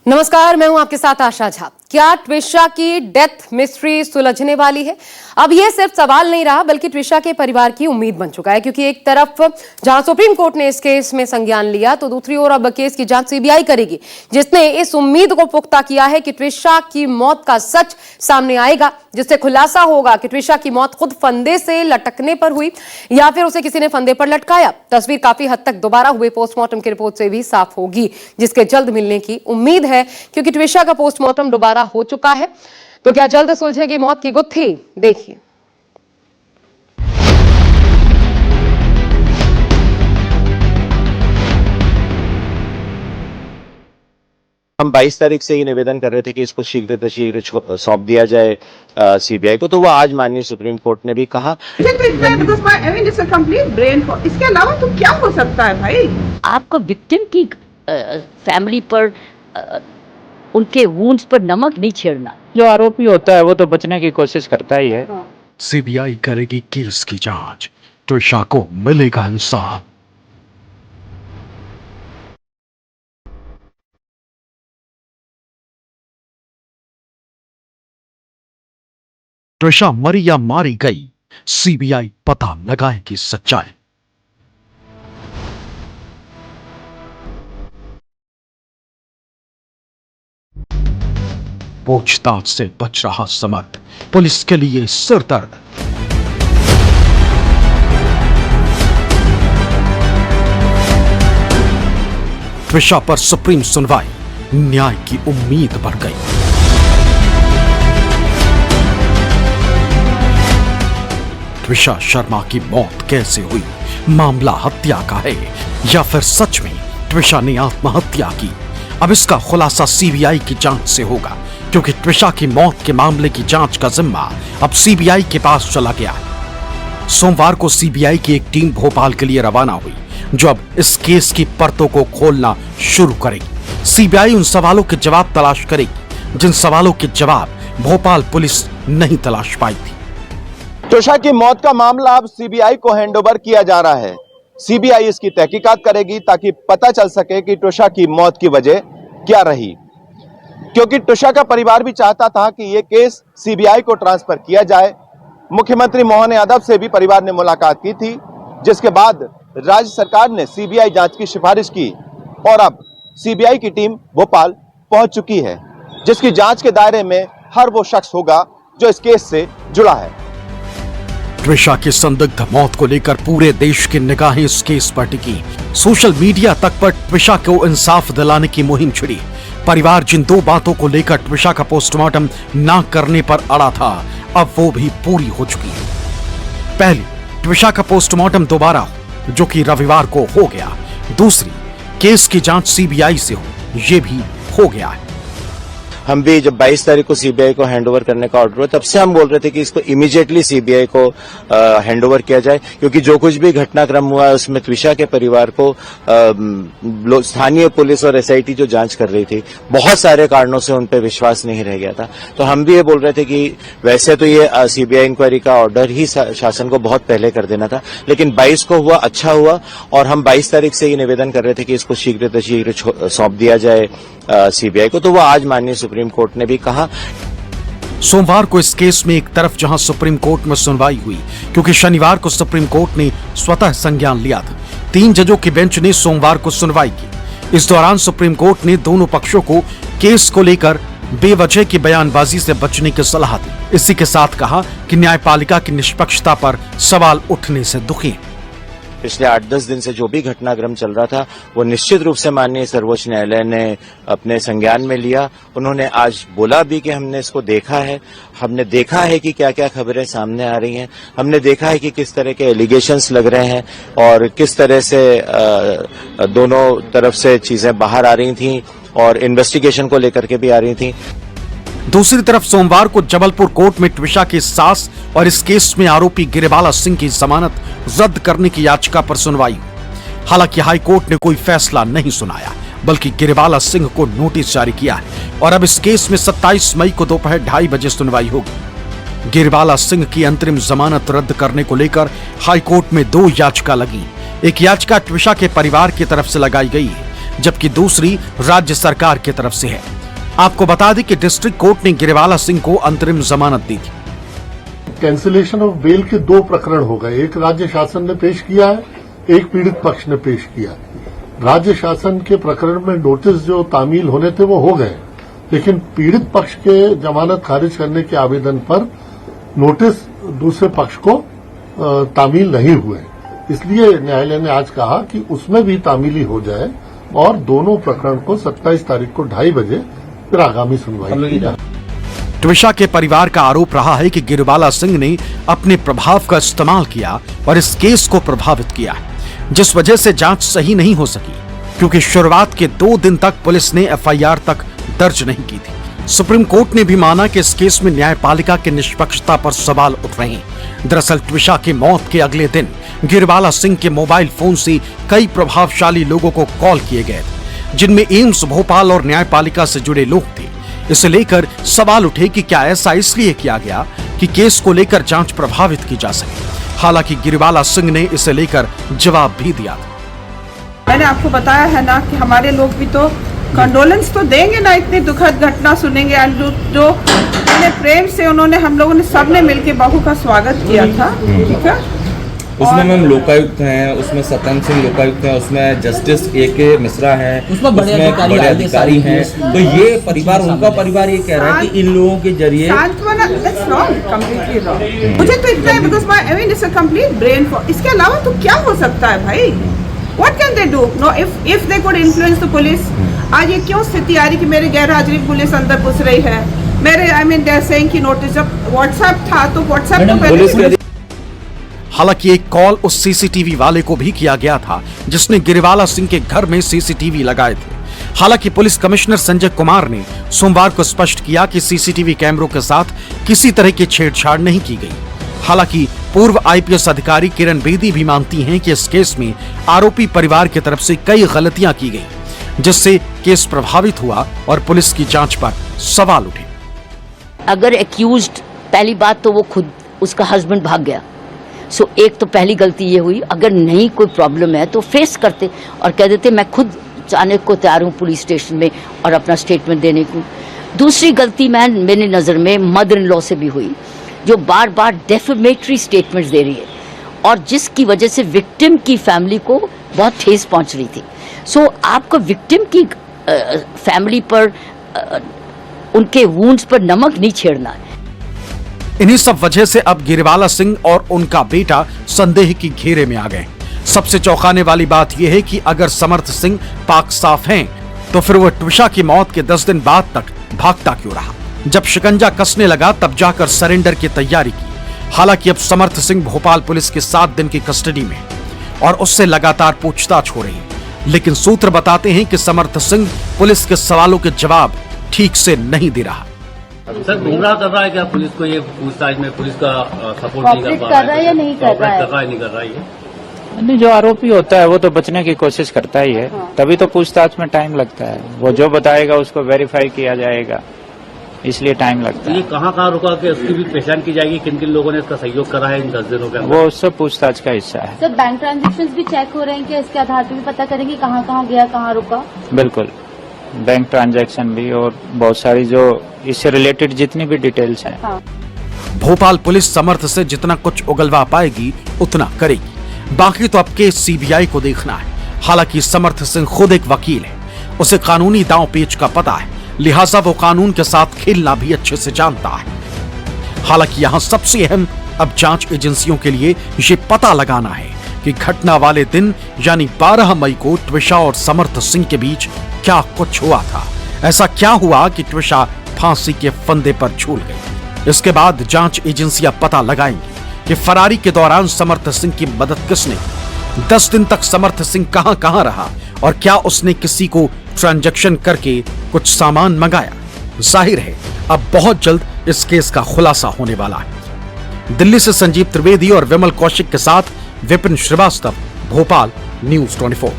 नमस्कार, मैं हूं आपके साथ आशा झा। क्या ट्विशा की डेथ मिस्ट्री सुलझने वाली है? अब यह सिर्फ सवाल नहीं रहा बल्कि ट्विशा के परिवार की उम्मीद बन चुका है, क्योंकि एक तरफ जहां सुप्रीम कोर्ट ने इस केस में संज्ञान लिया तो दूसरी ओर अब केस की जांच सीबीआई करेगी, जिसने इस उम्मीद को पुख्ता किया है कि ट्विशा की मौत का सच सामने आएगा, जिससे खुलासा होगा कि ट्विशा की मौत खुद फंदे से लटकने पर हुई या फिर उसे किसी ने फंदे पर लटकाया। तस्वीर काफी हद तक दोबारा हुए पोस्टमार्टम की रिपोर्ट से भी साफ होगी, जिसके जल्द मिलने की उम्मीद है, क्योंकि ट्विशा का पोस्टमार्टम दोबारा हो चुका है। तो क्या जल्द सुलझेगी मौत की गुत्थी? देखिए। हम 22 तारीख से ये निवेदन कर रहे थे कि इसको शीघ्र सौंप दिया जाए सीबीआई को, तो वो आज माननीय सुप्रीम कोर्ट ने भी कहा। इसके अलावा तो क्या हो सकता है भाई? आपको विक्टिम की फैमिली पर उनके वुंड्स पर नमक नहीं छेड़ना। जो आरोपी होता है वो तो बचने की कोशिश करता ही है। सीबीआई करेगी केस की जांच, ट्विशा को मिलेगा इंसाफ। ट्विशा मरी या मारी गई, सीबीआई पता लगाएगी सच्चाई। पूछताछ से बच रहा समर्थ, पुलिस के लिए सिरदर्द। ट्विशा पर सुप्रीम सुनवाई, न्याय की उम्मीद बढ़ गई। ट्विशा शर्मा की मौत कैसे हुई? मामला हत्या का है या फिर सच में ट्विशा ने आत्महत्या की? अब इसका खुलासा सीबीआई की जांच से होगा, क्योंकि ट्विशा की मौत के मामले की जांच का जिम्मा अब सीबीआई के पास चला गया है। सोमवार को सीबीआई की एक टीम भोपाल के लिए रवाना हुई, जो अब इस केस की परतों को खोलना शुरू करेगी। सीबीआई उन सवालों के जवाब तलाश करेगी जिन सवालों के जवाब भोपाल पुलिस नहीं तलाश पाई थी। ट्विशा की मौत का मामला अब सीबीआई को हैंडओवर किया जा रहा है। सीबीआई इसकी तहकीकात करेगी ताकि पता चल सके कि ट्विशा की मौत की वजह क्या रही, क्योंकि ट्विशा का परिवार भी चाहता था कि यह केस सीबीआई को ट्रांसफर किया जाए। मुख्यमंत्री मोहन यादव से भी परिवार ने मुलाकात की थी, जिसके बाद राज्य सरकार ने सीबीआई जांच की सिफारिश की और अब सीबीआई की टीम भोपाल पहुंच चुकी है, जिसकी जांच के दायरे में हर वो शख्स होगा जो इस केस से जुड़ा है। ट्विशा की संदिग्ध मौत को लेकर पूरे देश की निगाहें इस केस पर टिकी। सोशल मीडिया तक पर ट्विशा को इंसाफ दिलाने की मुहिम छिड़ी। परिवार जिन दो बातों को लेकर ट्विशा का पोस्टमार्टम ना करने पर अड़ा था, अब वो भी पूरी हो चुकी है। पहली, ट्विशा का पोस्टमार्टम दोबारा हो, जो कि रविवार को हो गया। दूसरी, केस की जांच सीबीआई से हो, ये भी हो गया है। हम भी जब 22 तारीख को सीबीआई को हैंडओवर करने का ऑर्डर हुआ, तब से हम बोल रहे थे कि इसको इमीडिएटली सीबीआई को हैंडओवर किया जाए, क्योंकि जो कुछ भी घटनाक्रम हुआ है उसमें ट्विशा के परिवार को स्थानीय पुलिस और एसआईटी जो जांच कर रही थी, बहुत सारे कारणों से उन पर विश्वास नहीं रह गया था। तो हम भी ये बोल रहे थे कि वैसे तो ये सीबीआई इंक्वायरी का ऑर्डर ही शासन को बहुत पहले कर देना था, लेकिन 22 को हुआ, अच्छा हुआ, और हम 22 तारीख से ये निवेदन कर रहे थे कि इसको शीघ्र सौंप दिया जाए सीबीआई को, तो वो आज माननीय सुप्रीम कोर्ट ने भी कहा। सोमवार को इस केस में एक तरफ जहां सुप्रीम कोर्ट में सुनवाई हुई, क्योंकि शनिवार को सुप्रीम कोर्ट ने स्वतः संज्ञान लिया था। 3 जजों की बेंच ने सोमवार को सुनवाई की। इस दौरान सुप्रीम कोर्ट ने दोनों पक्षों को केस को लेकर बेवजह की बयानबाजी से बचने की सलाह दी। इसी के साथ कहा कि न्यायपालिका की निष्पक्षता पर सवाल उठने से दुखी है। पिछले 8-10 दिन से जो भी घटनाक्रम चल रहा था, वो निश्चित रूप से माननीय सर्वोच्च न्यायालय ने अपने संज्ञान में लिया। उन्होंने आज बोला भी कि हमने इसको देखा है, हमने देखा है कि क्या क्या खबरें सामने आ रही हैं, हमने देखा है कि किस तरह के एलिगेशंस लग रहे हैं और किस तरह से दोनों तरफ से चीजें बाहर आ रही थी और इन्वेस्टिगेशन को लेकर के भी आ रही थी। दूसरी तरफ सोमवार को जबलपुर कोर्ट में ट्विशा की सास और इस केस में आरोपी गिरिबाला सिंह की जमानत रद्द करने की याचिका पर सुनवाई हुई। हालांकि हाई कोर्ट ने कोई फैसला नहीं सुनाया, बल्कि गिरिबाला सिंह को नोटिस जारी किया है और अब इस केस में 27 मई को दोपहर 2:30 बजे सुनवाई होगी। गिरिबाला सिंह की अंतरिम जमानत रद्द करने को लेकर हाई कोर्ट में 2 याचिका लगी। एक याचिका ट्विशा के परिवार की तरफ से लगाई गई है, जबकि दूसरी राज्य सरकार की तरफ से है। आपको बता दें कि डिस्ट्रिक्ट कोर्ट ने गिरिवाला सिंह को अंतरिम जमानत दी थी। कैंसिलेशन ऑफ बेल के 2 प्रकरण हो गए, एक राज्य शासन ने पेश किया है, एक पीड़ित पक्ष ने पेश किया है। राज्य शासन के प्रकरण में नोटिस जो तामील होने थे वो हो गए, लेकिन पीड़ित पक्ष के जमानत खारिज करने के आवेदन पर नोटिस दूसरे पक्ष को तामील नहीं हुए। इसलिए न्यायालय ने आज कहा कि उसमें भी तामीली हो जाए और दोनों प्रकरण को 27 तारीख को 2:30 बजे फिर आगामी सुनवाई की जाए। ट्विशा के परिवार का आरोप रहा है कि गिरिवाला सिंह ने अपने प्रभाव का इस्तेमाल किया और इस केस को प्रभावित किया, जिस वजह से जांच सही नहीं हो सकी, क्योंकि शुरुआत के 2 दिन तक पुलिस ने एफआईआर तक दर्ज नहीं की थी। सुप्रीम कोर्ट ने भी माना कि इस केस में न्यायपालिका की निष्पक्षता पर सवाल उठ रहे हैं। दरअसल ट्विशा की मौत के अगले दिन गिरिवाला सिंह के मोबाइल फोन से कई प्रभावशाली लोगों को कॉल किए गए थे, जिनमें एम्स भोपाल और न्यायपालिका से जुड़े लोग थे। इसे लेकर सवाल उठे कि क्या ऐसा इसलिए किया गया कि केस को लेकर जांच प्रभावित की जा सके। हालांकि गिरिवाला सिंह ने इसे लेकर जवाब भी दिया था। मैंने आपको बताया है ना कि हमारे लोग भी तो कंडोलेंस तो देंगे ना, इतनी दुखद घटना सुनेंगे। जो प्रेम से उन्होंने, हम लोगों ने सबने मिलकर बहू का स्वागत किया था, ठीक है। उसमें मैम लोकायुक्त हैं, उसमें सत्यम सिंह लोकायुक्त हैं, उसमें जस्टिस A.K. मिश्रा हैं, उसमें बड़े अधिकारी हैं। तो ये परिवार, उनका परिवार ये कह रहा है कि इन लोगों के जरिए मुझे तो इतना है, because my I mean it's a complete brain fog. इसके अलावा तो क्या हो सकता है भाई? What can they do? No, if they could influence the police. आज ये क्यों स्थिति आ रही कि मेरे गैर हाजिरी पुलिस अंदर घुस रही है? मेरे I mean they are saying कि नोटिस, जब व्हाट्सएप था तो व्हाट्सएप तो पहले। हालांकि एक कॉल उस सीसीटीवी वाले को भी किया गया था जिसने गिरिवाला सिंह के घर में सीसीटीवी लगाए थे। हालांकि पुलिस कमिश्नर संजय कुमार ने सोमवार को स्पष्ट किया कि सीसीटीवी कैमरों के साथ किसी तरह की छेड़छाड़ नहीं की गई। हालांकि पूर्व आईपीएस अधिकारी किरण बेदी भी मानती हैं कि इस केस में आरोपी परिवार की तरफ से कई गलतियां की गई, जिससे केस प्रभावित हुआ और पुलिस की जांच पर सवाल उठे। अगर एक्यूज्ड, पहली बात तो वो खुद, उसका हस्बैंड भाग गया, सो एक तो पहली गलती ये हुई। अगर नहीं कोई प्रॉब्लम है तो फेस करते और कह देते मैं खुद जाने को तैयार हूँ पुलिस स्टेशन में और अपना स्टेटमेंट देने को। दूसरी गलती मेरी नज़र में मदर इन लॉ से भी हुई, जो बार बार डेफेमेटरी स्टेटमेंट्स दे रही है और जिसकी वजह से विक्टिम की फैमिली को बहुत ठेस पहुंच रही थी। सो आपको विक्टिम की फैमिली पर उनके वुंड्स पर नमक नहीं छेड़ना है। इन्हीं सब वजह से अब गिरिवाला सिंह और उनका बेटा संदेह की घेरे में आ गए। सबसे चौंकाने वाली बात यह है कि अगर समर्थ सिंह पाक साफ हैं, तो फिर वह ट्विशा की मौत के 10 दिन बाद तक भागता क्यों रहा? जब शिकंजा कसने लगा तब जाकर सरेंडर की तैयारी की। हालांकि अब समर्थ सिंह भोपाल पुलिस के 7 दिन की कस्टडी में और उससे लगातार पूछताछ हो रही है, लेकिन सूत्र बताते हैं कि समर्थ सिंह पुलिस के सवालों के जवाब ठीक से नहीं दे रहा। सर, गुमराह कर रहा है क्या पुलिस को? ये पूछताछ में पुलिस का सपोर्ट नहीं कर रहा है या नहीं कर रहा है? नहीं कर रहा है। नहीं, जो आरोपी होता है वो तो बचने की कोशिश करता ही है, तभी तो पूछताछ में टाइम लगता है। वो जो बताएगा उसको वेरीफाई किया जाएगा, इसलिए टाइम लगता है। ये कहाँ रुका कि उसकी भी पहचान की जाएगी, किन किन लोगों ने इसका सहयोग करा है इन 10 दिनों के अंदर? वो सब पूछताछ का हिस्सा है। सर, बैंक ट्रांजेक्शन्स भी चेक हो रहे हैं कि इसके आधार पर भी पता करेंगे कहाँ गया, कहाँ रुका? बिल्कुल, बैंक ट्रांजैक्शन भी और बहुत सारी जो इससे रिलेटेड जितनी भी डिटेल्स हैं। हाँ। भोपाल पुलिस समर्थ से जितना कुछ उगलवा पाएगी उतना करेगी, बाकी तो अब केस सीबीआई को देखना है। हालांकि समर्थ सिंह खुद एक वकील है, उसे कानूनी दांव पेच का पता है, लिहाजा वो कानून के साथ खेलना भी अच्छे से जानता है। हालांकि यहाँ सबसे अहम अब जांच एजेंसियों के लिए ये पता लगाना है कि घटना वाले दिन यानी 12 मई को ट्विशा और समर्थ सिंह के बीच क्या कुछ हुआ था। ऐसा क्या हुआ कि ट्विशा फांसी के फंदे पर झूल गई? इसके बाद जांच एजेंसियां पता लगाएंगी कि फरारी के दौरान समर्थ सिंह की मदद किसने की, 10 दिन तक समर्थ सिंह कहां रहा और क्या उसने किसी को ट्रांजैक्शन करके कुछ सामान मंगाया। जाहिर है अब बहुत जल्द इस केस का खुलासा होने वाला है। दिल्ली से संजीव त्रिवेदी और विमल कौशिक के साथ विपिन श्रीवास्तव, भोपाल, न्यूज़ 24।